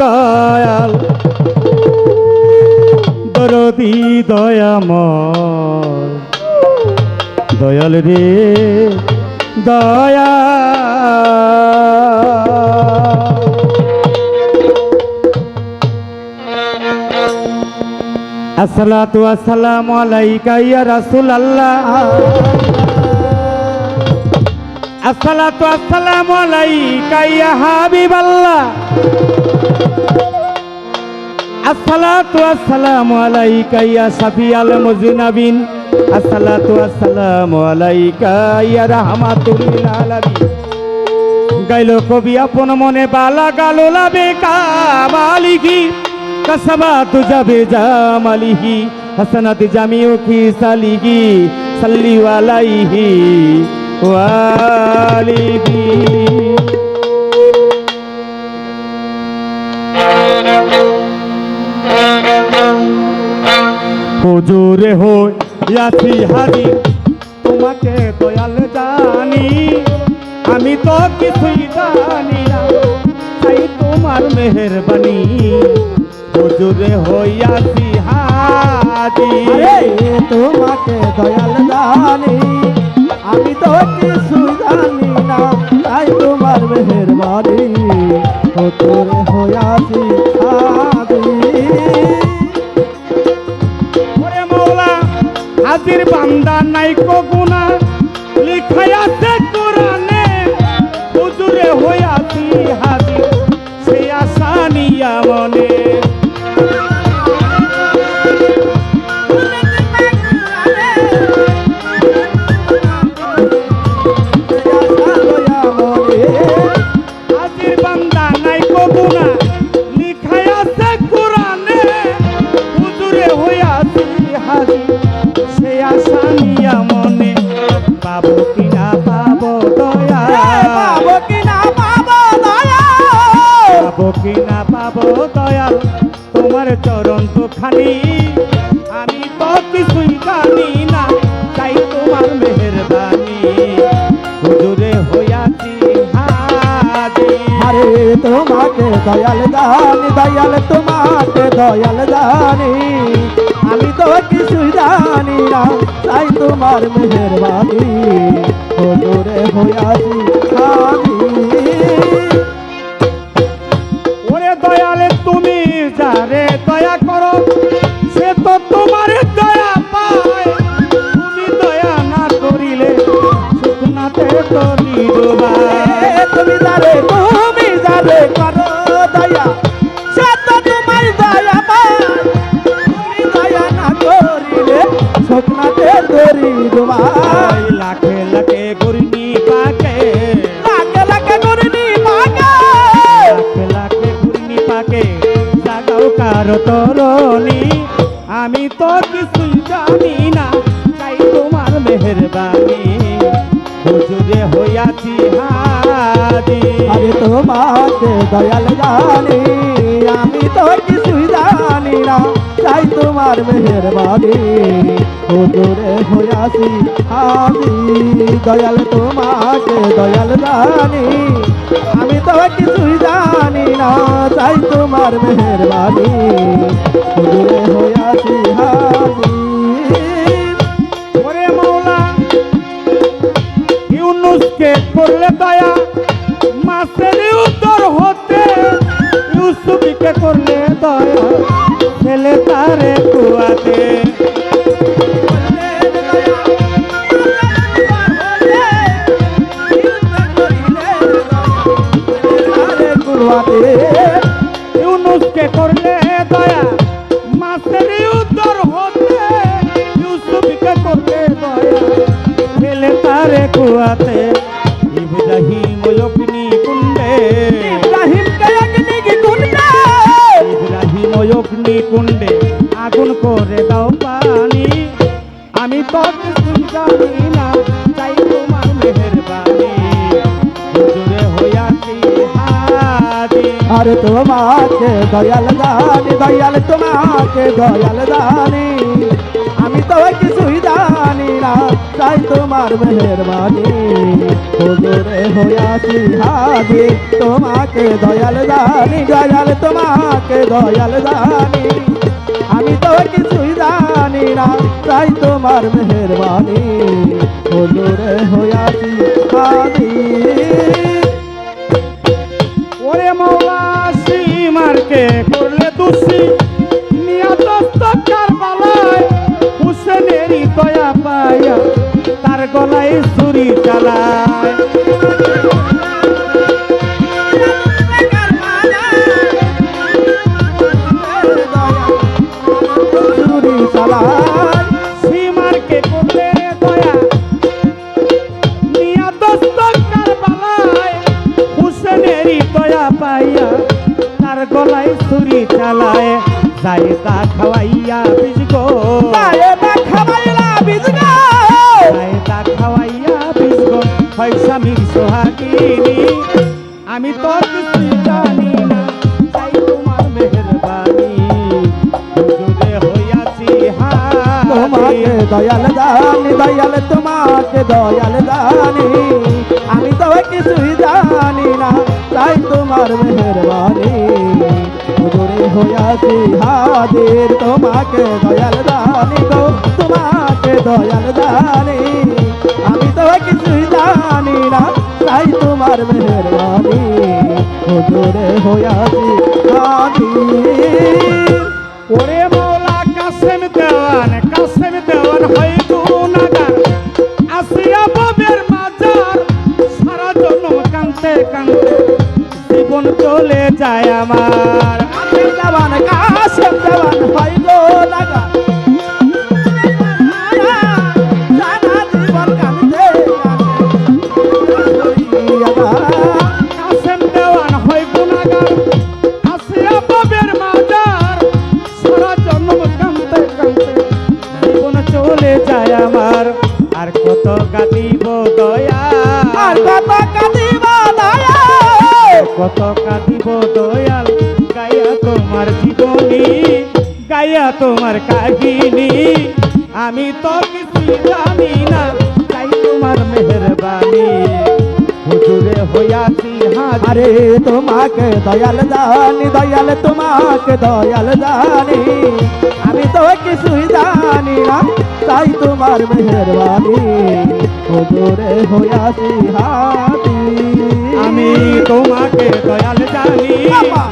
দয়াল দরদি দয়াময় দয়াল রে দয়া আসসালাতু আসসালামু আলাইকা ইয়া রাসূলুল্লাহ আসসালাতু আসসালামু আলাইকা ইয়া হাবিবাল্লাহ আসসালাতু আসসালামু আলাইকা ইয়া শাফিয়াল মুজনাবিন আসসালাতু আসসালামু আলাইকা ইয়া রাহমাতুল লিল আলামিন গাইলো কবি আপন মনে বালা গালো লাবে কামালিহি কসবাতু যাবে জামালিহি হাসানাত জামিউ কি সালিহি সাল্লি আলাইহি ওয়ালিহি হুজুরে হইয়াছি হাজির তোমাকে দয়াল জানি আমি তো কিছুই জানি না তাই তোমার মেহেরবানি হুজুরে হইয়াছি হাজির তোমাকে দয়াল জানি আমি তো কিছুই জানি না তাই তোমার মেহেরবানি হুজুরে হইয়াছি হাজির বান্দা নাই কো গুনাহ লিখাই আছে কোরআনে হুজুরে হইয়াছি হাজির সে আশা নিয়া মনে হাজির বান্দা নাই কো গুনাহ লিখাই আছে কোরআনে হুজুরে হইয়াছি হাজির সে আশা নিয়া মনে পাবো কিনা পাবো দয়া পাবো কিনা পাবো দয়া পাবো কিনা পাবো দয়াল তোমার চরণ তো খানি আমি তো কিছুই জানি না তাই তোমার মেহেরবানি হুজুরে হইয়াছি হাজির আরে তোমাকে দয়াল জানি দয়াল তোমাকে দয়াল জানি আমি তো কিছুই জানি না তাই তোমার মেহেরবানি হুজুরে হইয়াছি হাজির ওরে দয়ালে তুমি যারে দয়া করো সে তো তোমার দয়া পায় তুমি দয়া না করিলে শুকনাতে তরি ডোবায় তুমি যারে করো দয়া সে তো তোমার দয়া পায় তুমি দয়া না করিলে স্বপ্নাতে তরি ডোবায় লাখে লাখে গুরনি পাকে লাখে লাখে গুরনি পাকে লাখে লাখে গুরনি পাকে জাগাও কারো তরণী আমি তো কিছুই জানি না তাই তোমার মেহেরবানি হুজুরে হইয়াছি হাজির আরে তোমাকে দয়াল জানি আমি তো কিছুই জানি না তাই তোমার মেহেরবানি হুজুরে হইয়াছি হাজির দয়াল তোমাকে দয়াল জানি আমি তো কিছুই জানি না তাই তোমার মেহেরবানি হুজুরে হইয়াছি হাজির ওরে মাওলা ইউনুসকে করলে দয়া মাছের উত্তর হতে ইউসুফকে করলে দয়া ছেলে তারে কুয়াতে ইউনুসকে করলে দয়া মাছের উত্তর হতে ইউসুফকে করলে দয়া ছেলে তারে কুয়াতে ইব্রাহিম অগ্নি কুণ্ডে ইব্রাহিম অগ্নি কুণ্ডে আগুন করে দাও পানি আমি তো কিছুই জানি না তাই তোমার মেহেরবানি হুজুরে হইয়াছি হাজির আরে তোমাকে দয়াল জানি দয়াল তোমাকে দয়াল জানি আমি তো কিছুই জানি না তাই তোমার মেহেরবানি হুজুরে হইয়াছি হাজির তোমাকে দয়াল জানি দয়াল তোমাকে দয়াল জানি আমি তো কিছুই জানি না তাই তোমার মেহেরবানি হুজুরে হইয়াছি হাজির ওরে মৌলা সীমারকে করলে দোষী নিয়া দস্ত কারবালায় হুসেনেরই দয়া পায়া তার গলায় ছুরি চালায় চুরি চালায় সীমারকে করলে দয়া নিয়া দস্ত কারবালায় হুসেনেরই দয়া পাইয়া তার গলায় ছুরি চালায় জায়দা খাওয়াইয়া বিজগো জায়দা খাওয়াইলা বিজগো জায়দা খাওয়াইয়া বিজগো হয় স্বামীর সোহাগিনী আমি তো কিছুই জানি না তাই তোমার মেহেরবানি হুজুরে হইয়াছি তোমাকে হাজির দয়াল জানি দয়াল তোমাকে দয়াল জানি আমি তো কিছুই জানি না তাই তোমার মেহেরবানি হুজুরে হইয়াছি হাজির তোমাকে দয়াল জানি গো তোমাকে দয়াল জানি আমি তো কিছুই জানি না তাই তোমার মেহেরবানি হুজুরে হইয়াছি হাজির ওরে মৌলা কাসেম দেওয়ান হয় গুনাহগার আসিয়া ববের মাজার সারা জন্ম কানতে কানতে জীবন চলে যায় আমার কাশেম দেওয়ান হয় গো লাগা সারা জীবন কাঁদতে কাসেম দেওয়ান হয় গুনাহগার আসিয়া ববের মাজার সারা জন্ম কানতে কানতে জীবন চলে যায় আমার আর কত কাটিব দয়া আর কত কাঁদিব দয়া কত কাঁদিব দয়াল গায়া তোমার জীবনী গায়া তোমার কাহিনী আমি তো কিছু জানি না তাই তোমার মেহেরবানি হুজুরে হইয়াছি হাজির আরে তোমাকে দয়াল জানি দয়াল তোমাকে দয়াল জানি আমি তো কিছুই জানি না তাই তোমার মেহেরবানি হুজুরে হইয়াছি হাজির আমি তোমাকে দয়াল জানি বাবা।